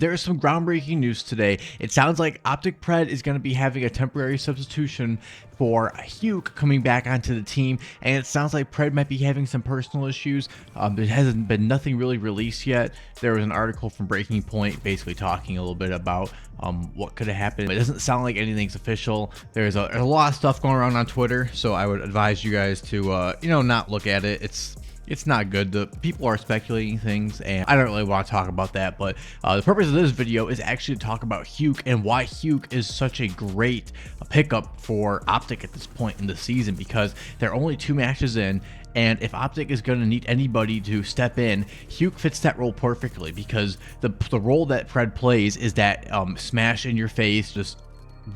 There is some groundbreaking news today. It sounds like Optic Pred is going to be having a temporary substitution for Huke coming back onto the team, and it sounds like Pred might be having some personal issues. There hasn't been nothing really released yet. There was an article from Breaking Point basically talking a little bit about what could have happened. It doesn't sound like anything's official. There's a lot of stuff going around on Twitter, so I would advise you guys to not look at it. It's not good. The people are speculating things, and I don't really want to talk about that, but the purpose of this video is actually to talk about Huke and why Huke is such a great pickup for Optic at this point in the season, because they're only 2 matches in, and if Optic is going to need anybody to step in, Huke fits that role perfectly, because the role that Pred plays is that smash in your face, just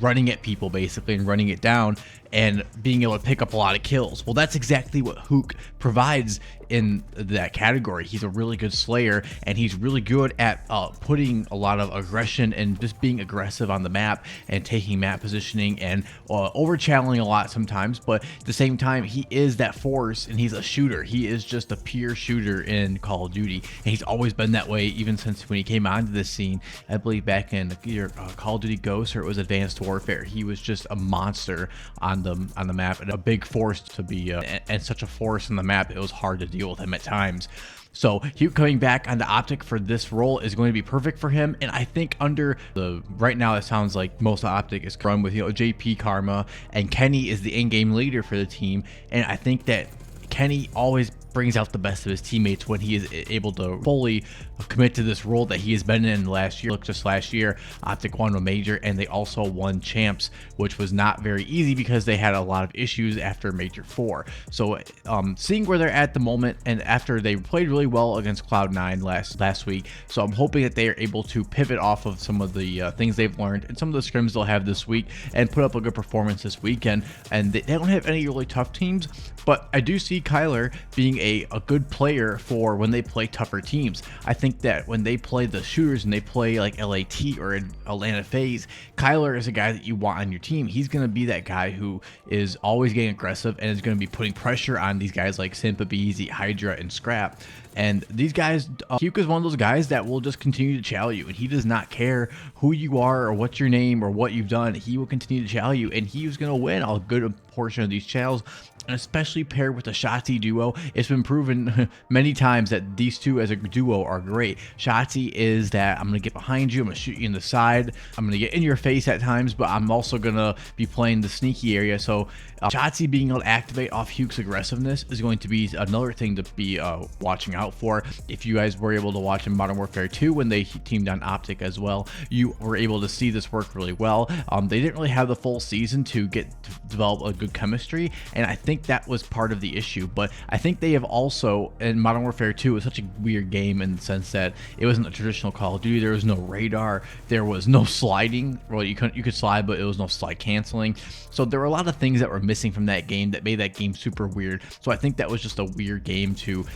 running at people basically and running it down and being able to pick up a lot of kills. Well, that's exactly what Huke provides in that category. He's a really good slayer, and he's really good at putting a lot of aggression and just being aggressive on the map and taking map positioning and over channeling a lot sometimes, but at the same time he is that force, and he's a shooter. He is just a pure shooter in Call of Duty, and he's always been that way even since when he came onto this scene. I believe back in either Call of Duty Ghosts or it was Advanced Warfare. He was just a monster on the map, and a big force to be and such a force on the map, it was hard to deal with him at times. So Huke coming back on the Optic for this role is going to be perfect for him, and I think under the right now it sounds like most of Optic is run with JP Karma, and Kenny is the in-game leader for the team, and I think that Kenny always brings out the best of his teammates when he is able to fully commit to this role that he has been in last year. Look, just last year, Optic won a major, and they also won champs, which was not very easy because they had a lot of issues after Major 4. So seeing where they're at the moment, and after they played really well against Cloud9 last week, so I'm hoping that they are able to pivot off of some of the things they've learned and some of the scrims they'll have this week and put up a good performance this weekend. And they don't have any really tough teams, but I do see Kyler being a good player for when they play tougher teams. I think that when they play the shooters and they play like LAT or Atlanta FaZe, Kyler is a guy that you want on your team. He's going to be that guy who is always getting aggressive and is going to be putting pressure on these guys like Simpa, Beezy, Hydra, and Scrap. And these guys, Huke is one of those guys that will just continue to chow you, and he does not care who you are or what's your name or what you've done. He will continue to chow you, and he is going to win a good portion of these chows. And especially paired with the Shotzzy duo, it's been proven many times that these two as a duo are great. Shotzzy is that I'm going to get behind you, I'm going to shoot you in the side, I'm going to get in your face at times, but I'm also going to be playing the sneaky area. So Shotzzy being able to activate off Huke's aggressiveness is going to be another thing to be watching out for. If you guys were able to watch in Modern Warfare 2 when they teamed on Optic as well, you were able to see this work really well. They didn't really have the full season to develop a good chemistry, and I think that was part of the issue. But I think they have also, in Modern Warfare 2, it was such a weird game in the sense that it wasn't a traditional Call of Duty. There was no radar, there was no sliding. Well, you could slide, but it was no slide canceling. So there were a lot of things that were missing from that game that made that game super weird. So I think that was just a weird game to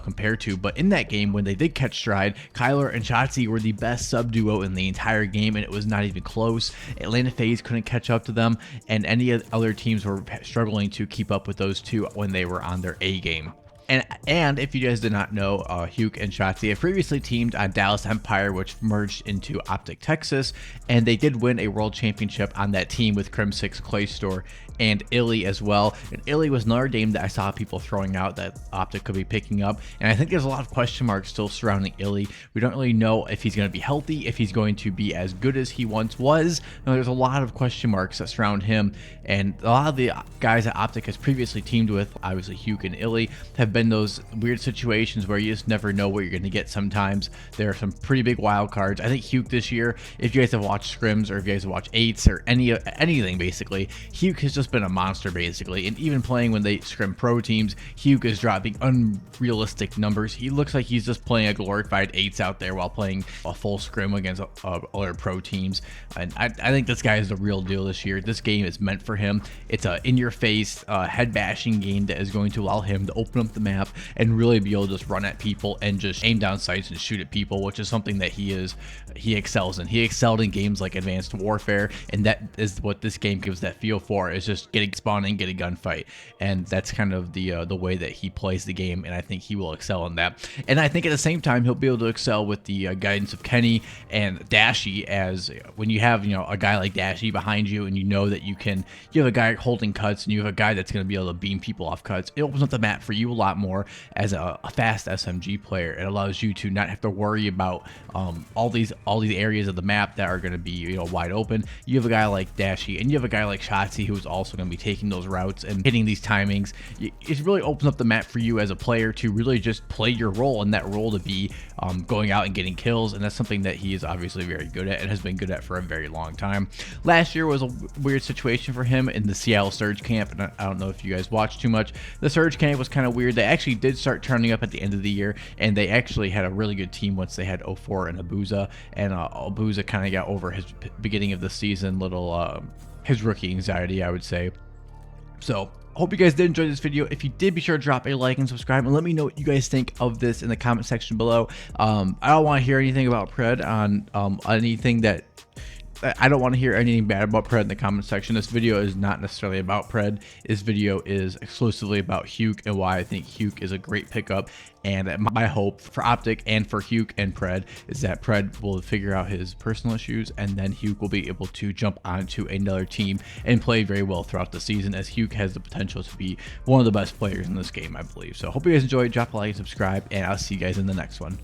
compared to. But in that game, when they did catch stride, Kyler and Shotzzy were the best sub duo in the entire game, and it was not even close. Atlanta FaZe couldn't catch up to them, and any other teams were struggling to keep up with those two when they were on their A game. And if you guys did not know, Huke and Shotzzy have previously teamed on Dallas Empire, which merged into Optic Texas, and they did win a world championship on that team with Crim6, Claystore, and Illy as well. And Illy was another name that I saw people throwing out that Optic could be picking up, and I think there's a lot of question marks still surrounding Illy. We don't really know if he's going to be healthy, if he's going to be as good as he once was. There's a lot of question marks that surround him, and a lot of the guys that Optic has previously teamed with, obviously Huke and Illy, have been those weird situations where you just never know what you're going to get sometimes. There are some pretty big wild cards. I think Huke this year, if you guys have watched scrims or if you guys have watched 8s or anything basically, Huke has just been a monster basically. And even playing when they scrim pro teams, Huke is dropping unrealistic numbers. He looks like he's just playing a glorified 8s out there while playing a full scrim against other pro teams. And I think this guy is the real deal this year. This game is meant for him. It's a in-your-face head bashing game that is going to allow him to open up the map and really be able to just run at people and just aim down sights and shoot at people, which is something that he excels in. He excelled in games like Advanced Warfare, and that is what this game gives that feel for, is just getting spawned and get a gunfight. And that's kind of the way that he plays the game, and I think he will excel in that. And I think at the same time he'll be able to excel with the guidance of Kenny and Dashy, as when you have a guy like Dashy behind you, and you know that you have a guy holding cuts, and you have a guy that's going to be able to beam people off cuts. It opens up the map for you a lot more as a fast SMG player. It allows you to not have to worry about all these areas of the map that are going to be wide open. You have a guy like Dashy, and you have a guy like Shotzi who's also going to be taking those routes and hitting these timings. It really opens up the map for you as a player to really just play your role, and that role to be going out and getting kills, and that's something that he is obviously very good at and has been good at for a very long time. Last year was a weird situation for him in the Seattle Surge camp, and I don't know if you guys watched too much. The Surge camp was kind of weird. They actually did start turning up at the end of the year, and they actually had a really good team once they had 04 and Abuza, and Abuza kind of got over his beginning of the season his rookie anxiety, I would say. So hope you guys did enjoy this video. If you did, be sure to drop a like and subscribe, and let me know what you guys think of this in the comment section below. I don't want to hear anything about Pred on anything that I don't want to hear anything bad about Pred in the comment section. This video is not necessarily about Pred. This video is exclusively about Huke and why I think Huke is a great pickup. And my hope for Optic and for Huke and Pred is that Pred will figure out his personal issues, and then Huke will be able to jump onto another team and play very well throughout the season, as Huke has the potential to be one of the best players in this game, I believe. So hope you guys enjoyed. Drop a like and subscribe, and I'll see you guys in the next one.